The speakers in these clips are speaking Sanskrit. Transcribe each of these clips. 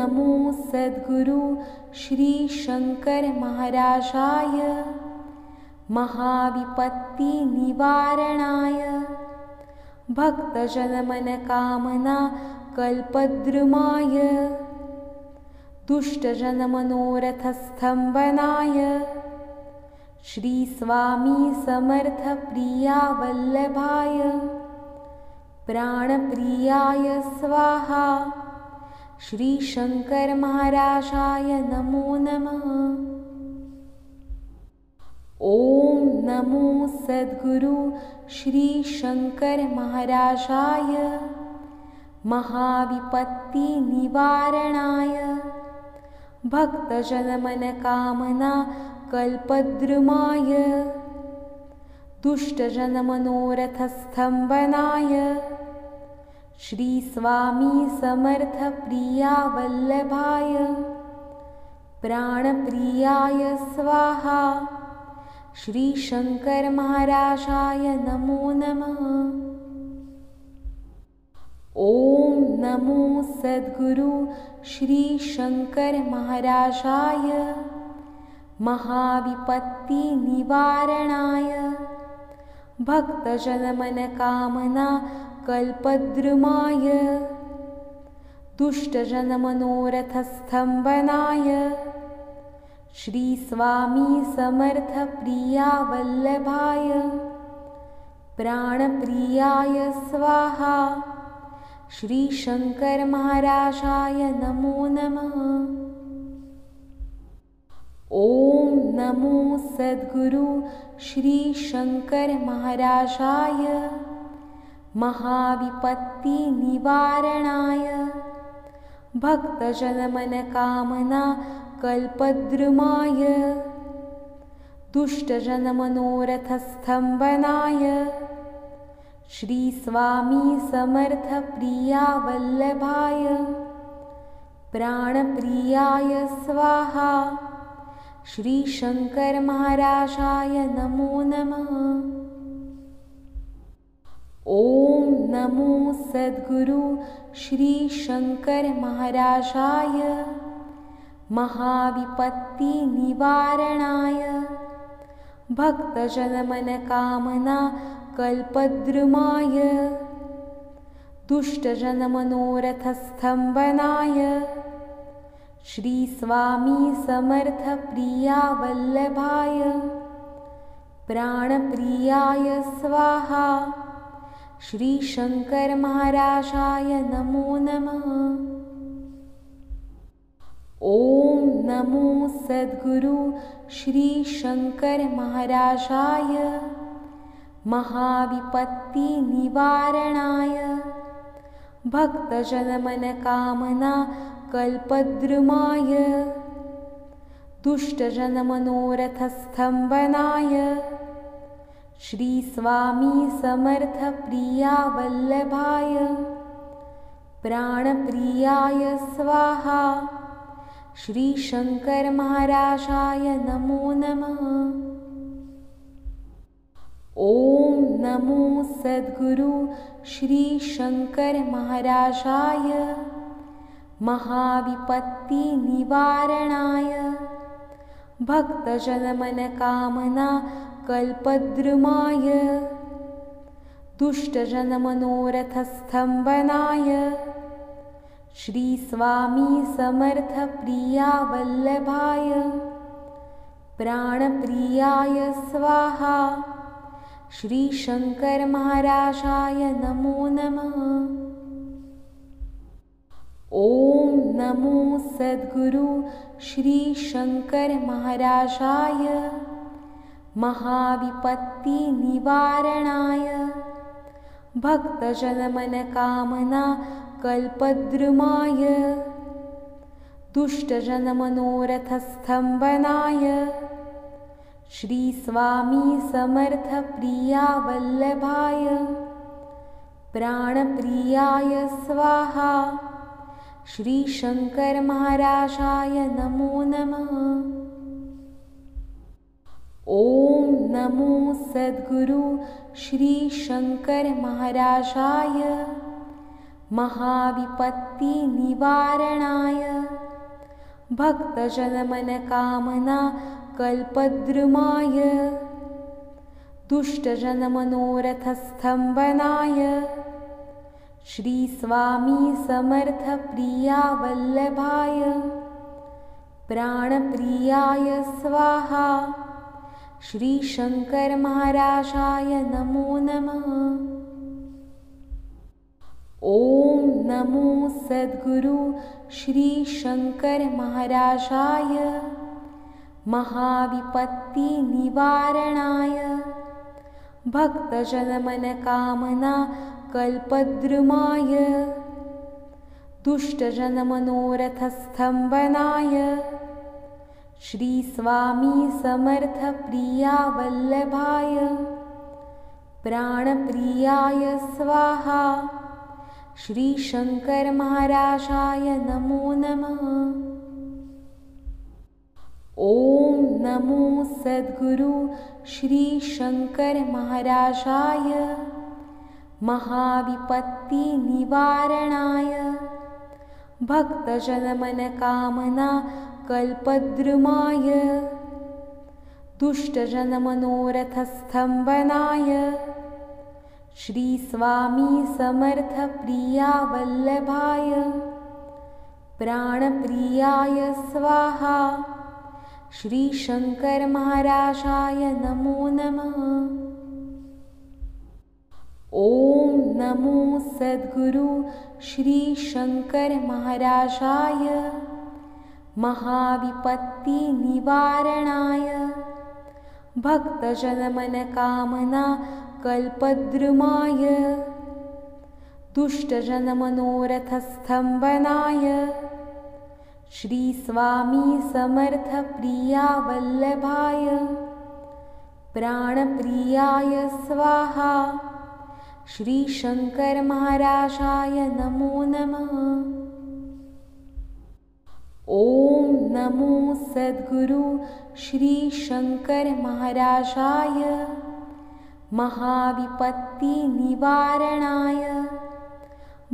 नमो सद्गुरु श्री शंकर महाराजाय महाविपत्ति निवारणाय भक्तजनमनकामना कल्पद्रुमाय दुष्टजनमनोरथस्तंभनाय श्री स्वामी समर्थ प्रिया वल्लभाय प्राणप्रियाय स्वाहा श्री शंकर महाराजाय नमो नमः। ओम नमो सद्गुरु श्री शंकर महाराजाय महाविपत्ति निवारणाय भक्तजनमनकामना कल्पद्रुमाय दुष्टजनमनोरथस्तंभनाय श्री स्वामी समर्थ प्रिया वल्लभाय प्राणप्रियाय स्वाहा श्री शंकर महाराजाय नमो नमः। ओम नमो सद्गुरु श्री शंकर महाराजाय महाविपत्ति निवारणाय भक्तजनमनकामना कल्पद्रुमाय दुष्टजनमनोरथस्तंभनाय श्री स्वामी समर्थ प्रिया वल्लभाय प्राणप्रियाय स्वाहा श्री शंकर महाराजाय नमो नमः। ओम नमो सद्गुरु श्री शंकर महाराजाय महाविपत्ति निवारणाय भक्तजनमनकामना कल्पद्रुमाय दुष्टजनमनोरथस्तंभनाय श्री स्वामी समर्थ प्रिया वल्लभाय प्राणप्रियाय स्वाहा श्री शंकर महाराजाय नमो नमः। ओम नमो सद्गुरु श्री शंकर महाराजाय महाविपत्ति निवारणाय भक्तजनमनकामना कल्पद्रुमाय दुष्टजनमनोरथस्तंभनाय श्री स्वामी समर्थ प्रिया वल्लभाय प्राणप्रियाय स्वाहा श्री शंकर महाराजाय नमो नमः। ओम नमो सद्गुरु श्री शंकर महाराजाय महाविपत्ति निवारणाय भक्तजनमनकामना कल्पद्रुमाय दुष्टजनमनोरथस्तंभनाय श्री स्वामी समर्थ प्रिया वल्लभाय प्राणप्रियाय स्वाहा श्री शंकर महाराजाय नमो नमः। ओम नमो सद्गुरु श्री शंकर महाराजाय महाविपत्ति निवारणाय भक्तजनमनकामना कल्पद्रुमाय दुष्टजनमनोरथस्तंभनाय श्री स्वामी समर्थ प्रिया वल्लभाय प्राणप्रियाय स्वाहा श्री शंकर महाराजाय नमो नमः। ओम नमो सद्गुरु श्री शंकर महाराजाय महाविपत्ति निवारणाय भक्तजनमनकामना कल्पद्रुमाय दुष्टजनमनोरथस्तंभनाय श्री स्वामी समर्थ प्रिया वल्लभाय प्राणप्रियाय स्वाहा श्री शंकर महाराजाय नमो नमः। ओम नमो सद्गुरु श्री शंकर महाराजाय महाविपत्तिनिवारणाय भक्तजनमनकामना कल्पद्रुमाय दुष्टजनमनोरथस्तम्भनाय श्री स्वामी समर्थ प्रिया वल्लभाय प्राणप्रियाय स्वाहा। श्री शंकर महाराजाय नमो नमः। ओम नमो सद्गुरु श्री शंकर महाराजाय महाविपत्तिनिवारणाय भक्तजनमनकामना कल्पद्रुमाय दुष्टजनमनोरथस्तम्भनाय श्री स्वामी समर्थ प्रिया वल्लभाय प्राणप्रियाय स्वाहा। श्री शंकर महाराजाय नमो नमः। ओम नमो सद्गुरु श्री शंकर महाराजाय महाविपत्तिनिवारणाय भक्तजनमनकामना कल्पद्रुमाय दुष्टजनमनोरथस्तम्भनाय श्री स्वामी समर्थ प्रिया वल्लभाय प्राणप्रियाय स्वाहा। श्री शंकर महाराजाय नमो नमः। ओम नमो सद्गुरु श्री शंकर महाराजाय महाविपत्तिनिवारणाय भक्तजनमनकामना कल्पद्रुमाय दुष्टजनमनोरथस्तम्भनाय श्री स्वामी समर्थ प्रिया वल्लभाय प्राणप्रियाय स्वाहा। श्री शंकर महाराजाय नमो नमः। ओम नमो सद्गुरु श्री शंकर महाराजाय महाविपत्तिनिवारणाय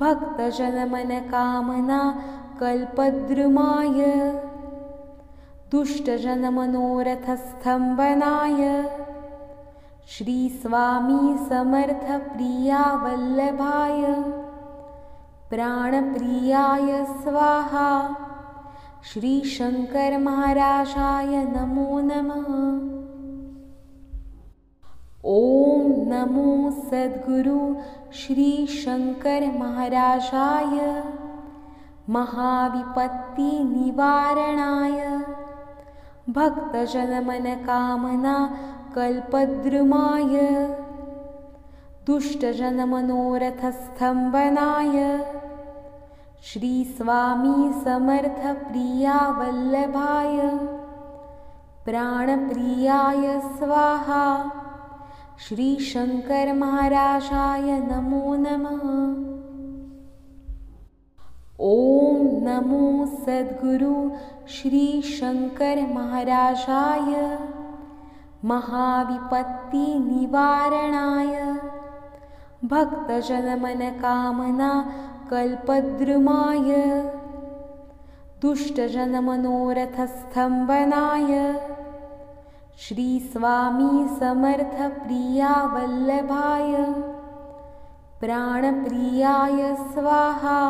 भक्तजनमनकामना कल्पद्रुमाय दुष्टजनमनोरथस्तम्भनाय श्री स्वामी समर्थ प्रिया वल्लभाय प्राणप्रियाय स्वाहा। श्री शंकर महाराजाय नमो नमः। ओम नमो सद्गुरु श्री शंकर महाराजाय महाविपत्तिनिवारणाय भक्तजनमनकामना कल्पद्रुमाय दुष्टजनमनोरथस्तम्भनाय श्री स्वामी समर्थ प्रिया वल्लभाय प्राणप्रियाय स्वाहा। श्री शंकर महाराजाय नमो नमः। ओम नमो सद्गुरु श्री शंकर महाराजाय महाविपत्तिनिवारणाय भक्तजनमनकामना कल्पद्रुमाय दुष्टजनमनोरथस्तम्भनाय श्री स्वामी समर्थ प्रिया वल्लभाय प्राणप्रियाय स्वाहा।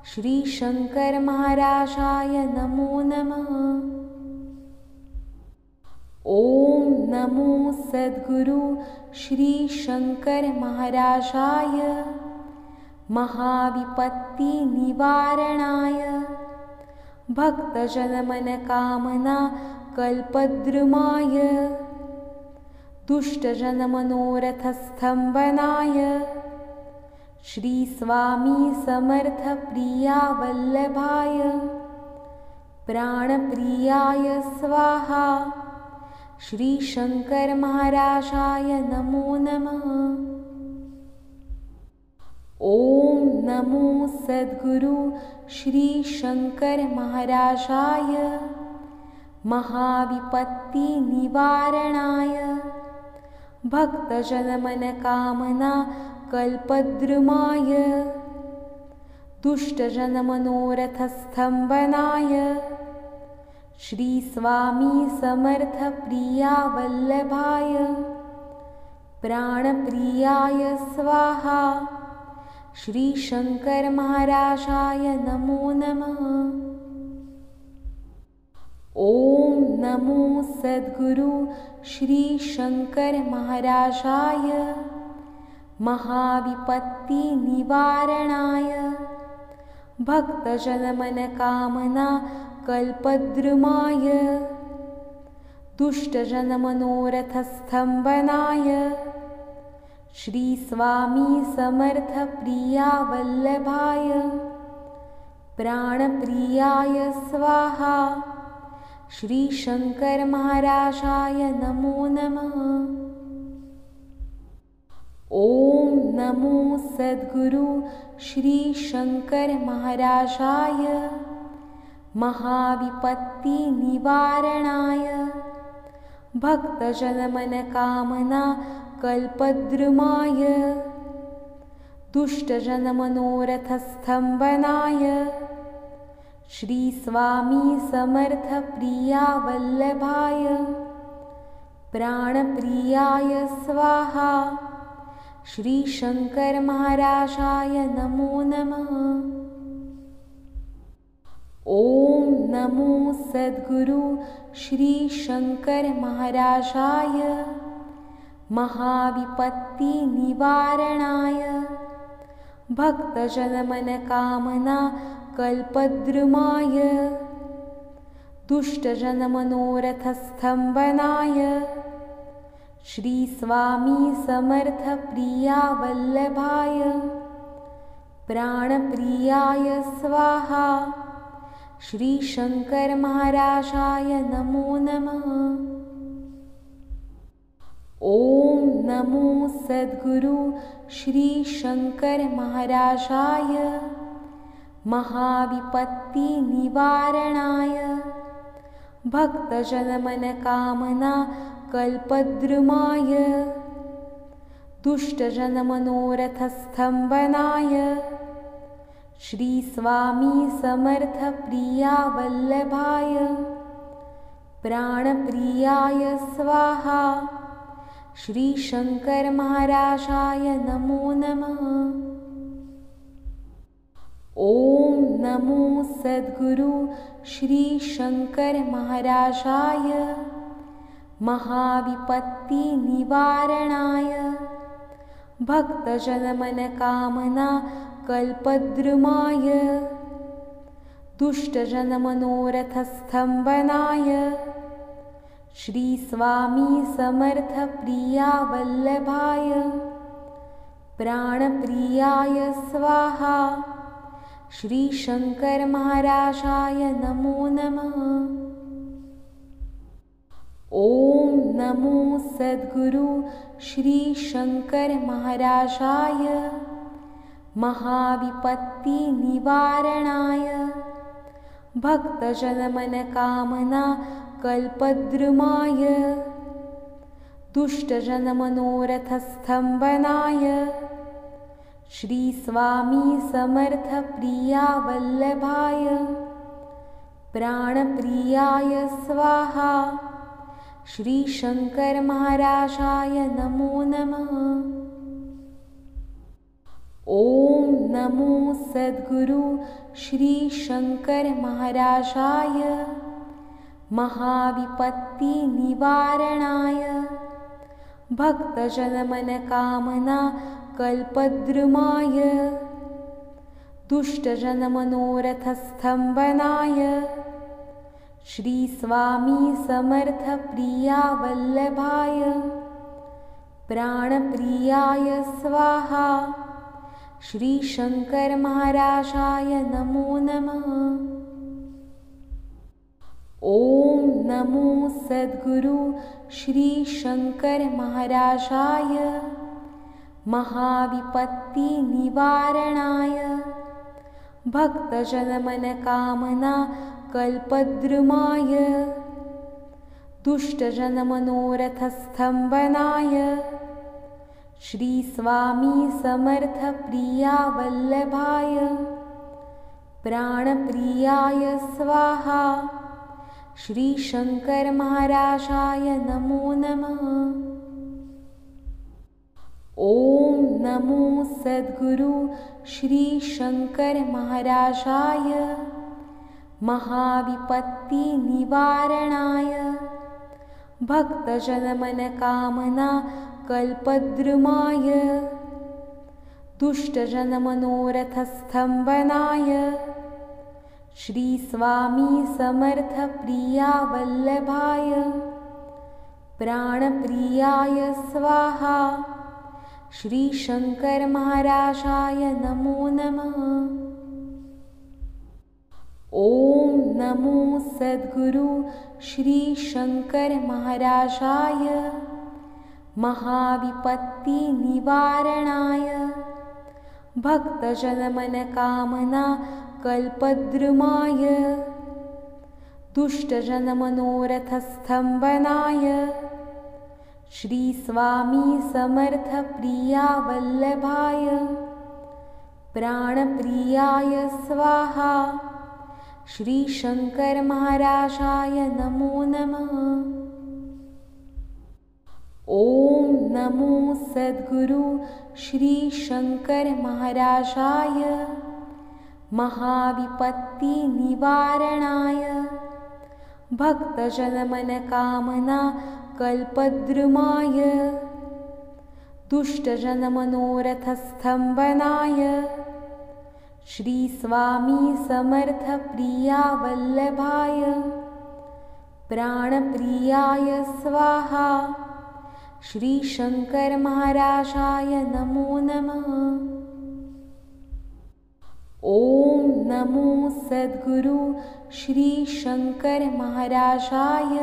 श्री शंकर महाराजाय नमो नमः। ओम नमो सद्गुरु श्री शंकर महाराजाय महाविपत्तिनिवारणाय भक्तजनमनकामना कल्पद्रुमाय दुष्टजनमनोरथस्तम्भनाय श्री स्वामी समर्थ प्रिया वल्लभाय प्राणप्रियाय स्वाहा। श्री शंकर महाराजाय नमो नमः। ओम नमो सद्गुरु श्री शंकर महाराजाय महाविपत्तिनिवारणाय भक्तजनमनकामना कल्पद्रुमाय दुष्टजनमनोरथस्तंभनाय श्री स्वामी समर्थ प्रिया वल्लभाय प्राणप्रियाय स्वाहा। श्री शंकर महाराजाय नमो नमः। ओम नमो सद्गुरु श्री शंकर महाराजाय महाविपत्ति निवारणाय भक्तजनमनकामना कल्पद्रुमाय दुष्टजनमनोरथस्तंभनाय श्री स्वामी समर्थ प्रिया वल्लभाय प्राणप्रियाय स्वाहा। श्री शंकर महाराजाय नमो नमः। ओम नमो सद्गुरु श्री शंकर महाराजाय महाविपत्ति निवारणाय भक्तजनमनकामना कल्पद्रुमाय दुष्टजनमनोरथस्तंभनाय श्री स्वामी समर्थ प्रिया वल्लभाय प्राणप्रियाय स्वाहा। श्री शंकर महाराजाय नमो नमः। ओम नमो सद्गुरु श्री शंकर महाराजाय महाविपत्ति निवारणाय भक्तजनमनकामना कल्पद्रुमाय दुष्टजनमनोरथस्तंभनाय श्री स्वामी समर्थ प्रिया वल्लभाय प्राणप्रियाय स्वाहा। श्री शंकर महाराजाय नमो नमः। ओम नमो सद्गुरु श्री शंकर महाराजाय महाविपत्ति निवारणाय भक्तजनमनकामना कल्पद्रुमाय दुष्टजनमनोरथस्तंभनाय श्री स्वामी समर्थ प्रिया वल्लभाय प्राणप्रियाय स्वाहा। श्री शंकर महाराजाय नमो नमः। ओम नमो सद्गुरु श्री शंकर महाराजाय महाविपत्ति निवारणाय भक्तजनमनकामना कल्पद्रुमाय दुष्टजनमनोरथस्तंभनाय श्री स्वामी समर्थ प्रिया वल्लभाय प्राणप्रियाय स्वाहा। श्री शंकर महाराजाय नमो नमः। ओम नमो सद्गुरु श्री शंकर महाराजाय महाविपत्ति निवारणाय भक्तजनमनकामना कल्पद्रुमाय दुष्टजनमनोरथस्तंभनाय श्री स्वामी समर्थ प्रिया वल्लभाय प्राणप्रियाय स्वाहा। श्री शंकर महाराजाय नमो नमः। ओम नमो सद्गुरु श्री शंकर महाराजाय महाविपत्ति निवारणाय भक्तजनमनकामना कल्पद्रुमाय दुष्टजनमनोरथस्तंभनाय श्री स्वामी समर्थ प्रिया वल्लभाय प्राणप्रियाय स्वाहा। श्री शंकर महाराजाय नमो नमः। ओम नमो सद्गुरु श्री शंकर महाराजाय महाविपत्ति निवारणाय भक्तजनमनकामना कल्पद्रुमाय दुष्टजनमनोरथस्तंभनाय श्री स्वामी समर्थ प्रिया वल्लभाय प्राणप्रियाय स्वाहा। श्री शंकर महाराजाय नमो नमः। ओम नमो सद्गुरु श्री शंकर महाराजाय महाविपत्ति निवारणाय भक्तजनमनकामना कल्पद्रुमाय दुष्टजनमनोरथस्तंभनाय श्री स्वामी समर्थ प्रिया वल्लभाय प्राणप्रियाय स्वाहा। श्री शंकर महाराजाय नमो नमः। ओम नमो सद्गुरु श्री शंकर महाराजाय महाविपत्ति निवारणाय भक्तजनमनकामना कल्पद्रुमाय दुष्टजनमनोरथस्तंभनाय श्री स्वामी समर्थ प्रिया वल्लभाय प्राणप्रियाय स्वाहा। श्री शंकर महाराजाय नमो नमः। ओम नमो सद्गुरु श्री शंकर महाराजाय महाविपत्ति निवारणाय भक्तजनमनकामना कल्पद्रुमाय दुष्टजनमनोरथस्तंभनाय श्री स्वामी समर्थ प्रिया वल्लभाय प्राणप्रियाय स्वाहा। श्री शंकर महाराजाय नमो नमः। ओम नमो सद्गुरु श्री शंकर महाराजाय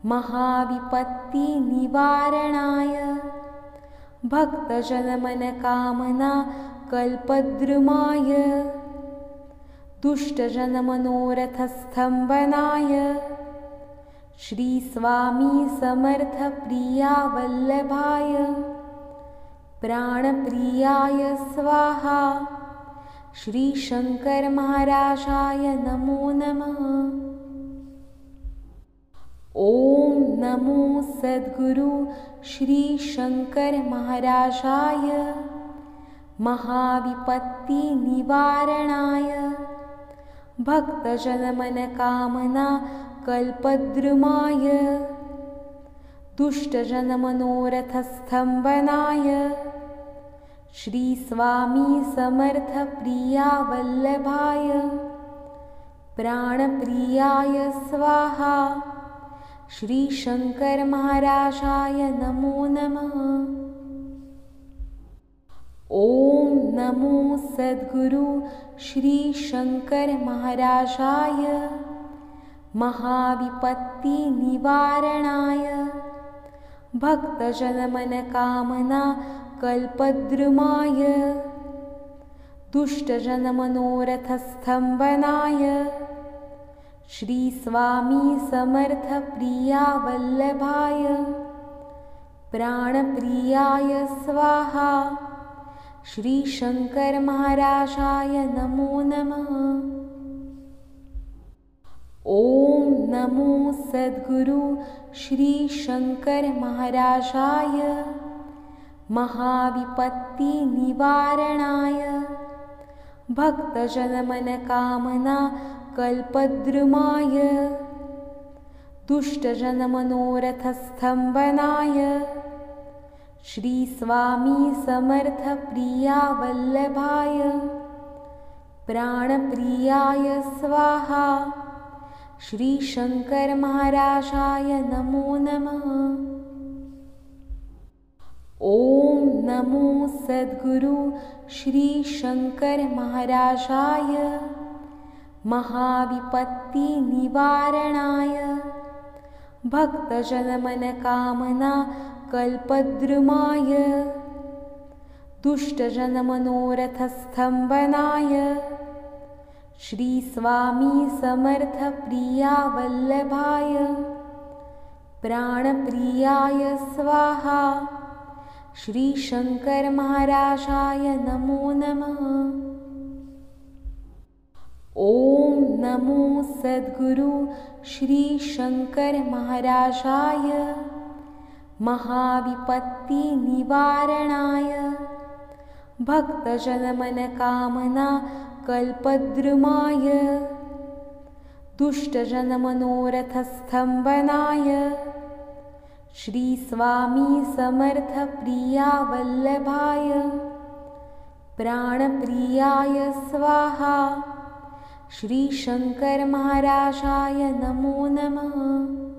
महाविपत्ति निवारणाय भक्तजनमनकामना कल्पद्रुमाय दुष्टजनमनोरथस्तंभनाय श्री स्वामी समर्थ प्रिया वल्लभाय प्राणप्रियाय स्वाहा। श्री शंकर महाराजाय नमो नमः। ओम नमो सद्गुरु श्री शंकर महाराजाय महाविपत्ति निवारणाय भक्तजनमनकामना कल्पद्रुमाय दुष्टजनमनोरथस्तंभनाय श्री स्वामी समर्थ प्रिया वल्लभाय प्राणप्रियाय स्वाहा। श्री शंकर महाराजाय नमो नमः। ओम नमो सद्गुरु श्री शंकर महाराजाय महाविपत्ति निवारणाय भक्तजनमनकामना कल्पद्रुमाय दुष्टजनमनोरथस्तंभनाय श्री स्वामी समर्थ प्रिया वल्लभाय प्राणप्रियाय स्वाहा। श्री शंकर महाराजाय नमो नमः। ओम नमो सद्गुरु श्री शंकर महाराजाय महाविपत्ति निवारणाय भक्तजनमनकामना कल्पद्रुमाय दुष्टजनमनोरथस्तंभनाय श्री स्वामी समर्थ प्रिया वल्लभाय प्राणप्रियाय स्वाहा। श्री शंकर महाराजाय नमो नमः। ओम नमो सद्गुरु श्री शंकर महाराजाय महाविपत्ति निवारणाय भक्तजनमनकामना कल्पद्रुमाय दुष्टजनमनोरथस्तंभनाय श्री स्वामी समर्थ प्रिया वल्लभाय प्राणप्रियाय स्वाहा। श्री शंकर महाराजाय नमो नमः। ॐ नमो सद्गुरु श्री शंकर महाराजाय महाविपत्तिनिवारणाय भक्तजनमनकामना कल्पद्रुमाय दुष्टजनमनोरथस्तम्भनाय श्री स्वामी समर्थ प्रिया वल्लभाय प्राणप्रियाय स्वाहा। श्री शंकर महाराजाय नमो नमः।